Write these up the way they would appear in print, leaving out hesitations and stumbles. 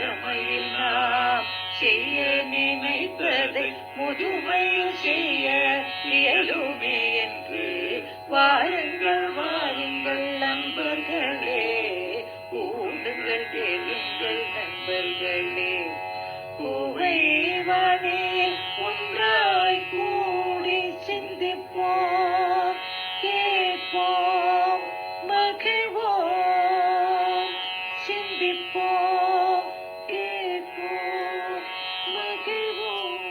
இளமையில் நாம் செய்ய நினைப்பதை முதுமையில் செய்ய இயலுமே என்று வாருங்கள் வாருங்கள் நண்பர்களே, கூடுங்கள் தேடுங்கள் நண்பர்களே. குவைவானே ஒன்றாய் கூடி சிந்திப்போம், கேட்போம், மகிழ்வோம். சிந்திப்போம், கேட்போம், மகிழ்வோம்.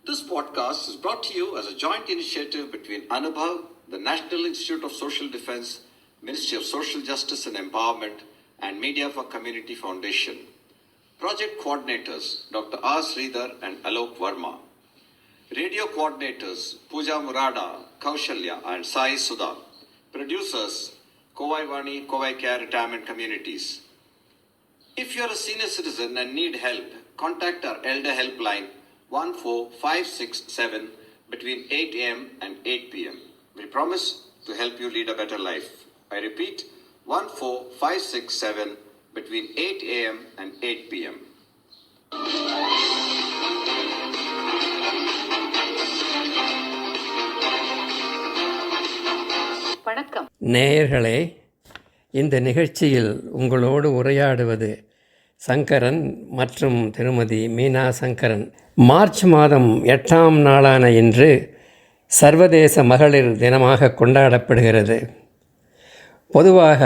This podcast is brought to you as a joint initiative between Anubhav, the National Institute of Social Defense, Ministry of Social Justice and Empowerment, and Media for Community Foundation. Project coordinators Dr. R. Sridhar and Alok Verma. Radio coordinators Pooja Murada, Kaushalya and Sai Sudha. Producers Kovai Vani, Kovai Care Retirement Communities. If you are a senior citizen and need help, contact our Elder Helpline 14567 between 8 a.m. and 8 p.m. We promise to help you lead a better life. I repeat, 14567 between 8 a.m. and 8 p.m. வணக்கம் நேயர்களே, இந்த நிகழ்ச்சியில் உங்களோடு உரையாடுவது சங்கரன் மற்றும் திருமதி Meena Sankaran. March மாதம் 8ஆம் நாளான இன்று சர்வதேச மகளிர் தினமாக கொண்டாடப்படுகிறது. பொதுவாக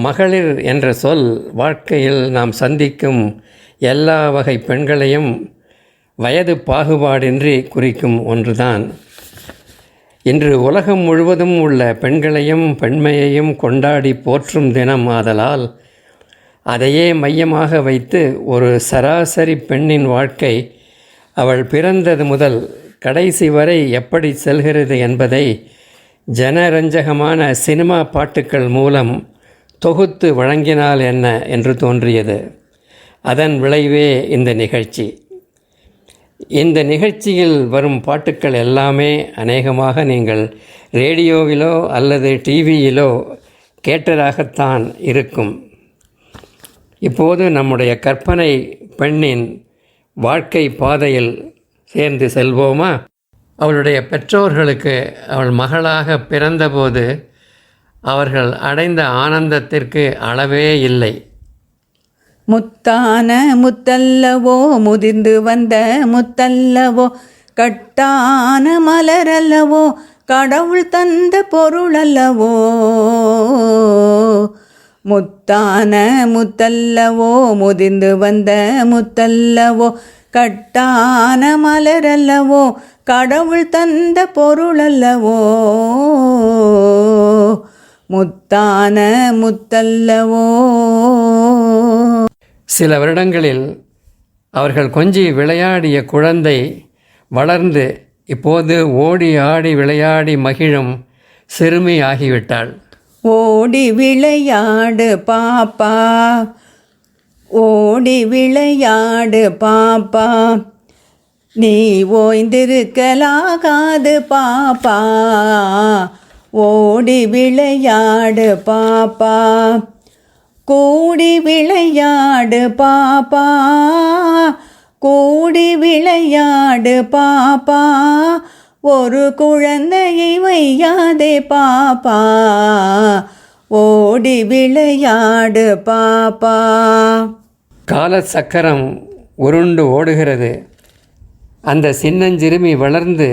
மகளிர் என்ற சொல் வாழ்க்கையில் நாம் சந்திக்கும் எல்லா வகை பெண்களையும் வயது பாகுபாடின்றி குறிக்கும் ஒன்றுதான். இன்று உலகம் முழுவதும் உள்ள பெண்களையும் பெண்மையையும் கொண்டாடி போற்றும் தினம் ஆதலால் அதையே மையமாக வைத்து ஒரு சராசரி பெண்ணின் வாழ்க்கை அவள் பிறந்தது முதல் கடைசி வரை எப்படி செல்கிறது என்பதை ஜனரஞ்சகமான சினிமா பாட்டுக்கள் மூலம் தொகுத்து வழங்கினால் என்ன என்று தோன்றியது. அதன் விளைவே இந்த நிகழ்ச்சி. இந்த நிகழ்ச்சியில் வரும் பாட்டுக்கள் எல்லாமே அநேகமாக நீங்கள் ரேடியோவிலோ அல்லது டிவியிலோ கேட்டதாகத்தான் இருக்கும். இப்போது நம்முடைய கற்பனை பெண்ணின் வாழ்க்கை பாதையில் சேர்ந்து செல்வோமா? அவளுடைய பெற்றோர்களுக்கு அவள் மகளாக பிறந்தபோது அவர்கள் அடைந்த ஆனந்தத்திற்கு அளவே இல்லை. முத்தான முத்தல்லவோ, முதிர்ந்து வந்த முத்தல்லவோ, கட்டான மலரல்லவோ, கடவுள் தந்த பொருளல்லவோ. முத்தான முத்தல்லவோ, முதிர்ந்து வந்த முத்தல்லவோ, கட்டான மலரல்லவோ, கடவுள் தந்த பொருளல்லவோ. முத்தான முத்தல்லவோ. சில வருடங்களில் அவர்கள் கொஞ்சி விளையாடிய குழந்தை வளர்ந்து இப்போது ஓடி ஆடி விளையாடி மகிழும் சிறுமி ஆகிவிட்டாள். ஓடி விளையாடு பாப்பா, ஓடி விளையாடு பாப்பா, நீ ஓய்ந்திருக்கலாகாது பாப்பா. ஓடி விளையாடு பாப்பா, கூடி விளையாடு பாப்பா, கூடி விளையாடு பாப்பா, ஒரு குழந்தையை வையாதே பாப்பா. ஓடி விளையாடு பாப்பா. காலச்சக்கரம் உருண்டு ஓடுகிறது. அந்த சின்னஞ்சிறுமி வளர்ந்து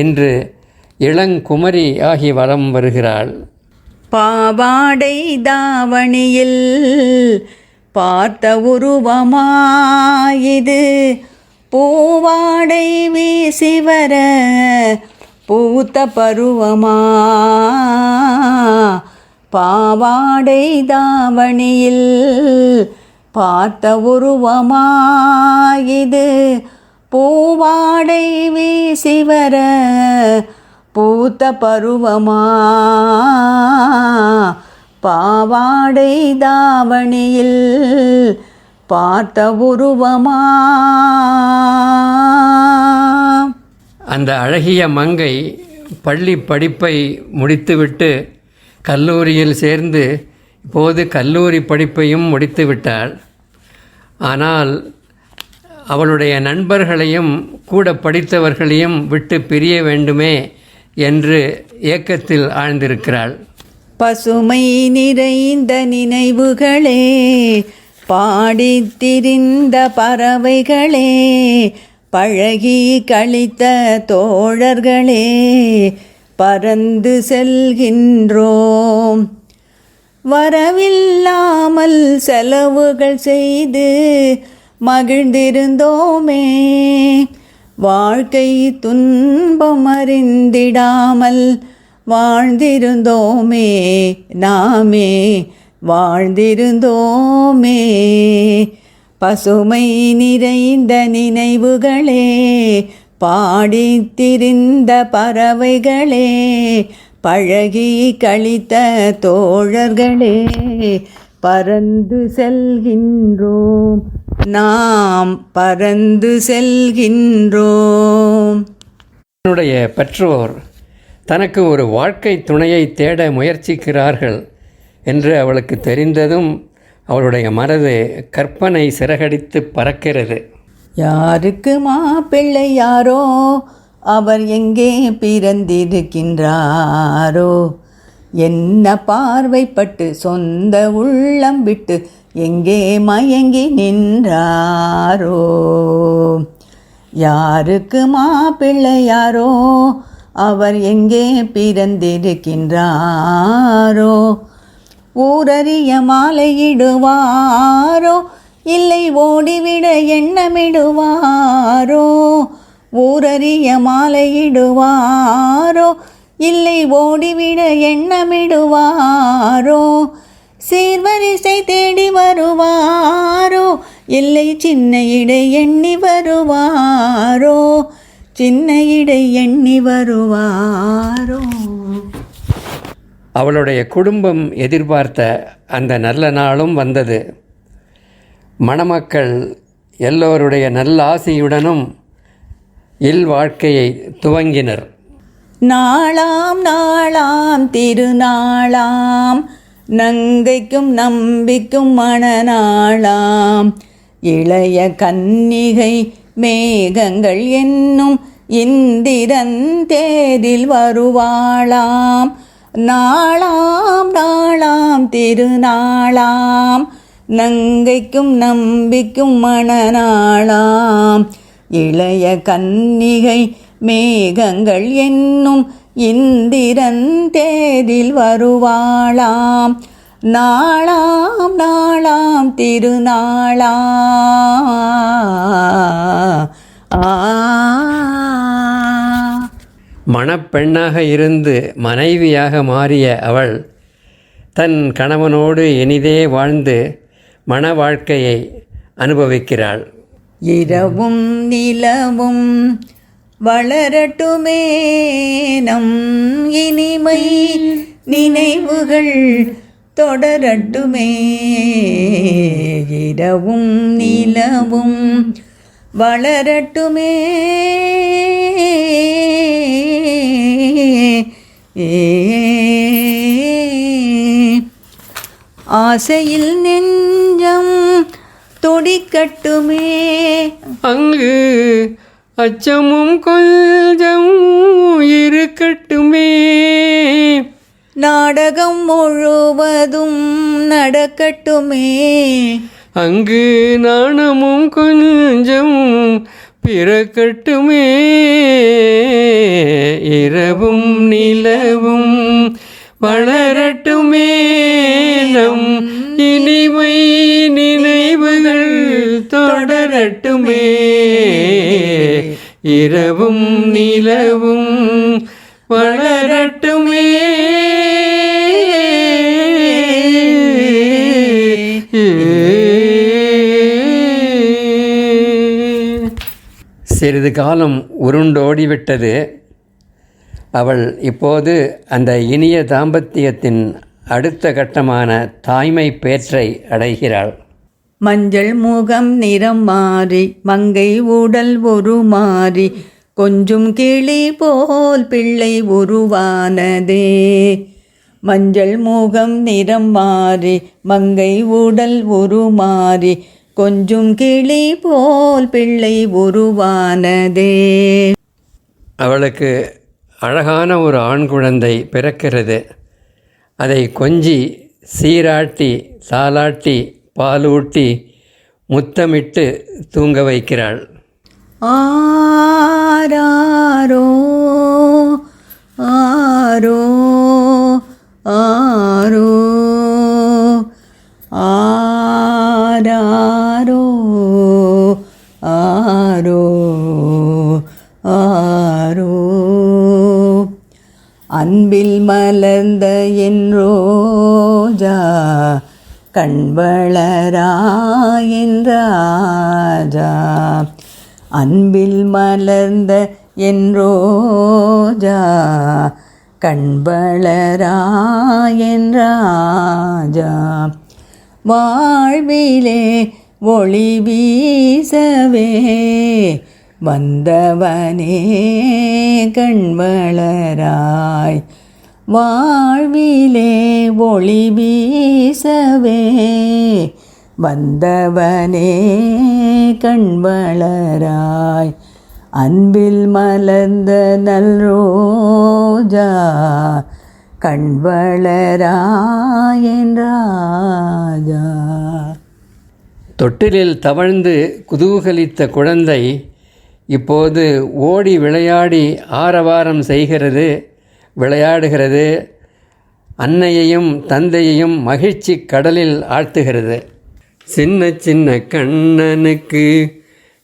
இன்று இளங்குமரி ஆகி வலம் வருகிறாள். பாவாடை தாவணியில் பார்த்த உருவமாயிது, பூவாடை வீசி வர பூத்த பருவமா. பாவாடை தாவணியில் பார்த்த உருவமாயிது, பூவாடை வீசி வர பூத்த பருவமா. பாவாடை தாவணியில் பார்த்த உருவமா. அந்த அழகிய மங்கை பள்ளி படிப்பை முடித்துவிட்டு கல்லூரியில் சேர்ந்து இப்போது கல்லூரி படிப்பையும் முடித்து விட்டாள். ஆனால் அவளுடைய நண்பர்களையும் கூட படித்தவர்களையும் விட்டு பிரிய வேண்டுமே என்று ஏக்கத்தில் ஆழ்ந்திருக்கிறாள். பசுமை நிறைந்த நினைவுகளே, பாடித் திரிந்த பறவைகளே, பழகி கழித்த தோழர்களே, பறந்து செல்கின்றோம். வரவில்லாமல் செலவுகள் செய்து மகிழ்ந்திருந்தோமே, வாழ்க்கை துன்பம் அறிந்திடாமல் வாழ்ந்திருந்தோமே, நாமே வாழ்ந்திருந்தோமே. பசுமை நிறைந்த நினைவுகளே, பாடித் திரிந்த பறவைகளே, பழகி கழித்த தோழர்களே, பறந்து செல்கின்றோம், நாம் பறந்து செல்கின்றோம். என்னுடைய பெற்றோர் தனக்கு ஒரு வாழ்க்கை துணையை தேட முயற்சிக்கிறார்கள் என்று அவளுக்கு தெரிந்ததும் அவளுடைய மனது கற்பனை சிறகடித்து பறக்கிறது. யாருக்கு மாப்பிள்ளை யாரோ, அவர் எங்கே பிறந்திருக்கின்றாரோ, என்ன பார்வைப்பட்டு சொந்த உள்ளம் விட்டு எங்கே மயங்கி நின்றாரோ. யாருக்கு மாப்பிள்ளை யாரோ, அவர் எங்கே பிறந்திருக்கின்றாரோ, ஊரறிய மாலையிடுவாரோ, இல்லை ஓடிவிட எண்ணமிடுவாரோ, ஊரறிய மாலையிடுவாரோ, இல்லை ஓடிவிட எண்ணமிடுவாரோ, சீர்வரிசை தேடி வருவாரோ, இல்லை சின்ன இடை எண்ணி வருவாரோ, சின்ன இடை எண்ணி வருவாரோ. அவளுடைய குடும்பம் எதிர்பார்த்த அந்த நல்ல நாளும் வந்தது. மணமக்கள் எல்லோருடைய நல்ல ஆசையுடனும் இல்வாழ்க்கையை துவங்கினர். நாளாம் நாளாம் திருநாளாம், நங்கைக்கும் நம்பிக்கும் மணநாளாம், இளைய கன்னிகை மேகங்கள் என்னும் இந்திரன் தேரில் வருவாளாம். நாளாம் நாளாம் திருநாளாம், நங்கைக்கும் நம்பிக்கும் மணநாளாம், இளைய கன்னிகை மேகங்கள் என்னும் இந்திரன் தேரில் வருவாளாம். நாளாம் நாளாம் திருநாளா. மணப்பெண்ணாக இருந்து மனைவியாக மாறிய அவள் தன் கணவனோடு இனிதே வாழ்ந்து மண வாழ்க்கையை அனுபவிக்கிறாள். இரவும் நிலவும் வளரட்டுமே நம் இனிமை நினைவுகள் தொடரட்டுமே. இரவும் நிலவும் வளரட்டுமே. ஆசையில் நெஞ்சம் துடிக்கட்டுமே. அங்கு அச்சமும் கொஞ்சம் இருக்கட்டுமே. நாடகம் முழுவதும் நடக்கட்டுமே. அங்கு நாணமும் கொஞ்சம் பிறக்கட்டுமே. இரவும் நிலவும் வளரட்டுமே. நம் இனிமை நினைவுகள் தொடரட்டுமே. இரவும் நிலவும் வளரட்டுமே. சிறிது காலம் உருண்டோடிவிட்டது. அவள் இப்போது அந்த இனிய தாம்பத்தியத்தின் அடுத்த கட்டமான தாய்மை பேற்றை அடைகிறாள். மஞ்சள் முகம் நிறம் மாறி மங்கை உடல் உருமாறி கொஞ்சும் கிளி போல் பிள்ளை உருவானதே. மஞ்சள் முகம் நிறம் மாறி மங்கை உடல் உருமாறி கொஞ்சும் கிளி போல் பிள்ளை உருவானதே. அவளுக்கு அழகான ஒரு ஆண் குழந்தை பிறக்கிறது. அதை கொஞ்சி சீராட்டி தாலாட்டி பாலூட்டி முத்தமிட்டு தூங்க வைக்கிறாள். ஆராரோ ஆரோ ஆரோ ஆராரோ ஆரோ ஆரோ. அன்பில் மலர்ந்த என் ரோஜா கண்வளராயின் ராஜா. அன்பில் மலர்ந்த என் ரோஜா கண்வளராயின் ராஜா. வாழ்விலே ஒளி வீசவே வந்தவனே கண்வளராய். வாழ்விலே ஒளி வீசவே வந்தவனே கண்வளராய். அன்பில் மலர்ந்த நல் ரோஜா கண்வளராயின் ராஜா. தொட்டிலில் தவழ்ந்து குதூகலித்த குழந்தை இப்போது ஓடி விளையாடி ஆரவாரம் செய்கிறது, விளையாடுகிறது. அன்னையையும் தந்தையையும் மகிழ்ச்சி கடலில் ஆழ்த்துகிறது. சின்ன சின்ன கண்ணனுக்கு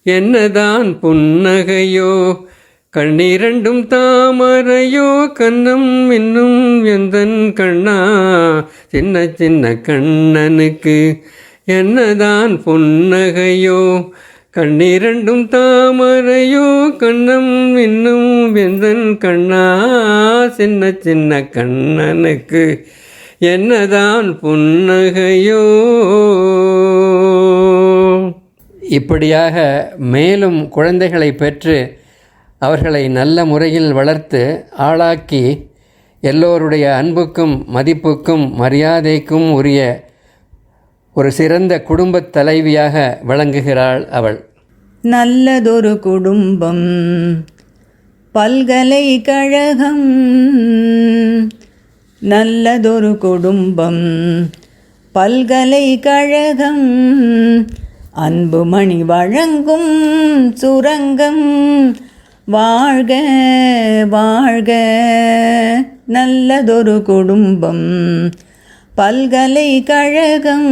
என்னதான் புன்னகையோ, கண்ணிரண்டும் தாமரையோ, கண்ணம் இன்னும் எந்தன் கண்ணா. சின்ன சின்ன கண்ணனுக்கு என்னதான் புன்னகையோ, கண்ணிரண்டும் தாமரையோ, கண்ணம் இன்னும் எந்தன் கண்ணா. சின்ன சின்ன கண்ணனுக்கு என்னதான் புன்னகையோ. இப்படியாக மேலும் குழந்தைகளை பெற்று அவர்களை நல்ல முறையில் வளர்த்து ஆளாக்கி எல்லோருடைய அன்புக்கும் மதிப்புக்கும் மரியாதைக்கும் உரிய ஒரு சிறந்த குடும்பத் தலைவியாக விளங்குகிறாள் அவள். நல்லதொரு குடும்பம் பல்கலைக்கழகம், நல்லதொரு குடும்பம் பல்கலைக்கழகம், அன்பு மணி வழங்கும் சுரங்கம். வாழ்க வாழ்க நல்லதொரு குடும்பம் பல்கலைக்கழகம்,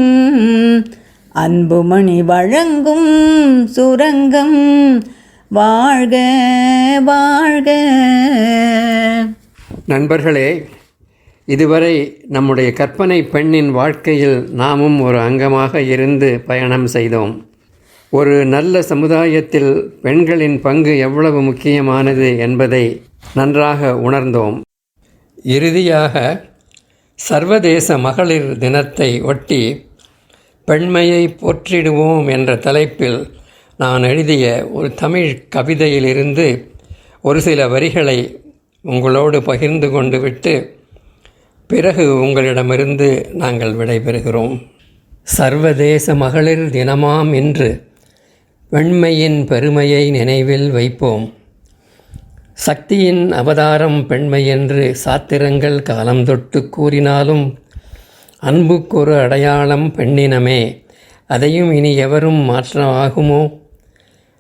அன்புமணி வழங்கும் சுரங்கம். வாழ்க வாழ்க. நண்பர்களே, இதுவரை நம்முடைய கற்பனை பெண்ணின் வாழ்க்கையில் நாமும் ஒரு அங்கமாக இருந்து பயணம் செய்தோம். ஒரு நல்ல சமுதாயத்தில் பெண்களின் பங்கு எவ்வளவு முக்கியமானது என்பதை நன்றாக உணர்ந்தோம். இறுதியாக சர்வதேச மகளிர் தினத்தை ஒட்டி பெண்மையை போற்றிடுவோம் என்ற தலைப்பில் நான் எழுதிய ஒரு தமிழ் கவிதையிலிருந்து ஒரு சில வரிகளை உங்களோடு பகிர்ந்து கொண்டு விட்டு பிறகு உங்களிடமிருந்து நாங்கள் விடைபெறுகிறோம். சர்வதேச மகளிர் தினமாம் இன்று பெண்மையின் பெருமையை நினைவில் வைப்போம். சக்தியின் அவதாரம் பெண்மை என்று சாத்திரங்கள் காலம் தொட்டு கூறினாலும் அன்புக்கொரு அடையாளம் பெண்ணினமே, அதையும் இனி எவரும் மாற்றமாகுமோ?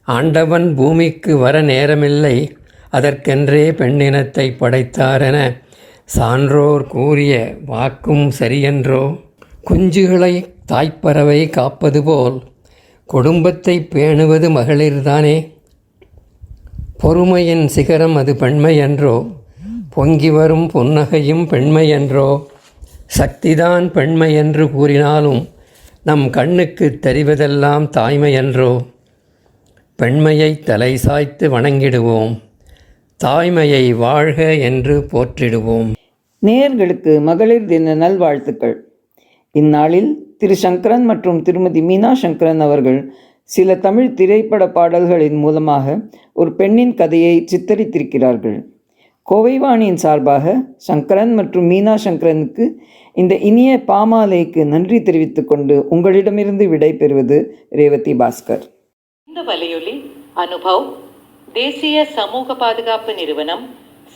ஆண்டவன் பூமிக்கு வர நேரமில்லை, அதற்கென்றே பெண்ணினத்தை படைத்தாரென சான்றோர் கூறிய வாக்கும் சரியென்றோ? குஞ்சுகளை தாய்ப்பறவை காப்பது போல் குடும்பத்தை பேணுவது மகளிர்தானே. பொறுமையின் சிகரம் அது பெண்மையன்றோ? பொங்கி வரும் புன்னகையும் பெண்மையன்றோ? சக்திதான் பெண்மை என்று கூறினாலும் நம் கண்ணுக்கு தெரிவதெல்லாம் தாய்மையன்றோ? பெண்மையை தலை சாய்த்து வணங்கிடுவோம், தாய்மையை வாழ்க என்று போற்றிடுவோம். நேயர்களுக்கு மகளிர் தின நல்வாழ்த்துக்கள். இந்நாளில் திரு சங்கரன் மற்றும் திருமதி மீனா சங்கரன் அவர்கள் சில தமிழ் திரைப்பட பாடல்களின் மூலமாக ஒரு பெண்ணின் கதையை சித்தரித்திருக்கிறார்கள். கோவைவாணியின் சார்பாக சங்கரன் மற்றும் மீனா சங்கரனுக்கு இந்த இனிய பாமாலைக்கு நன்றி தெரிவித்துக் கொண்டு உங்களிடமிருந்து விடை பெறுவது ரேவதி பாஸ்கர். இந்த வலையொலி அனுபவ், தேசிய சமூக பாதுகாப்பு நிறுவனம்,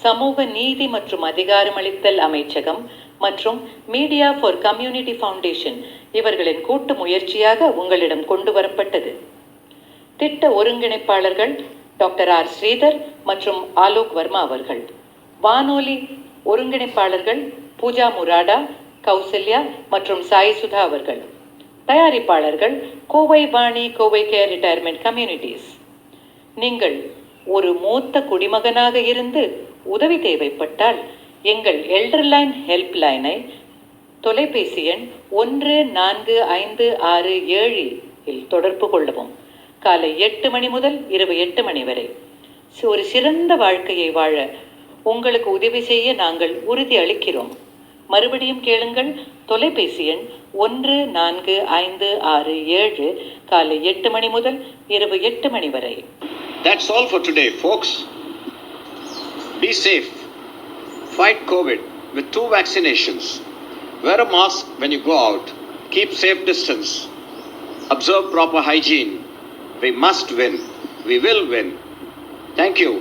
சமூக நீதி மற்றும் அதிகாரமளித்தல் அமைச்சகம் மற்றும் மீடியா ஃபார் கம்யூனிட்டி ஃபவுண்டேஷன் இவர்களின் கூட்டு முயற்சியாக உங்களிடம் கொண்டு வரப்பட்டது. திட்ட ஒருங்கிணைப்பாளர்கள் டாக்டர் ஆர் ஸ்ரீதர் மற்றும் ஆலோக் வர்மா அவர்கள். வானொலி ஒருங்கிணைப்பாளர்கள் பூஜா முராடா, கௌசல்யா மற்றும் சாய் சுதா அவர்கள். தயாரிப்பாளர்கள் Kovai Vani, Kovai care retirement communities. நீங்கள் ஒரு மூத்த குடிமகனாக இருந்து உதவி தேவைப்பட்டால் எங்கள் எல்டர்லைன் ஹெல்ப் லைனை தொலைபேசி எண் 145667 இல் தொடர்பு கொள்ளவும். காலை 8 மணி முதல் இரவு 8 மணி வரை ஒரு சிறந்த வாழ்க்கையை வாழ உங்களுக்கு உதவி செய்ய நாங்கள் உறுதி அளிக்கிறோம். மறுபடியும் கேளுங்கள், தொலைபேசி எண் 145667 காலை 8 மணி முதல் இரவு 8 மணி வரை. That's all for today, folks. Be safe. Fight COVID with 2 vaccinations. Wear a mask when you go out. Keep safe distance. Observe proper hygiene. We must win. We will win. Thank you.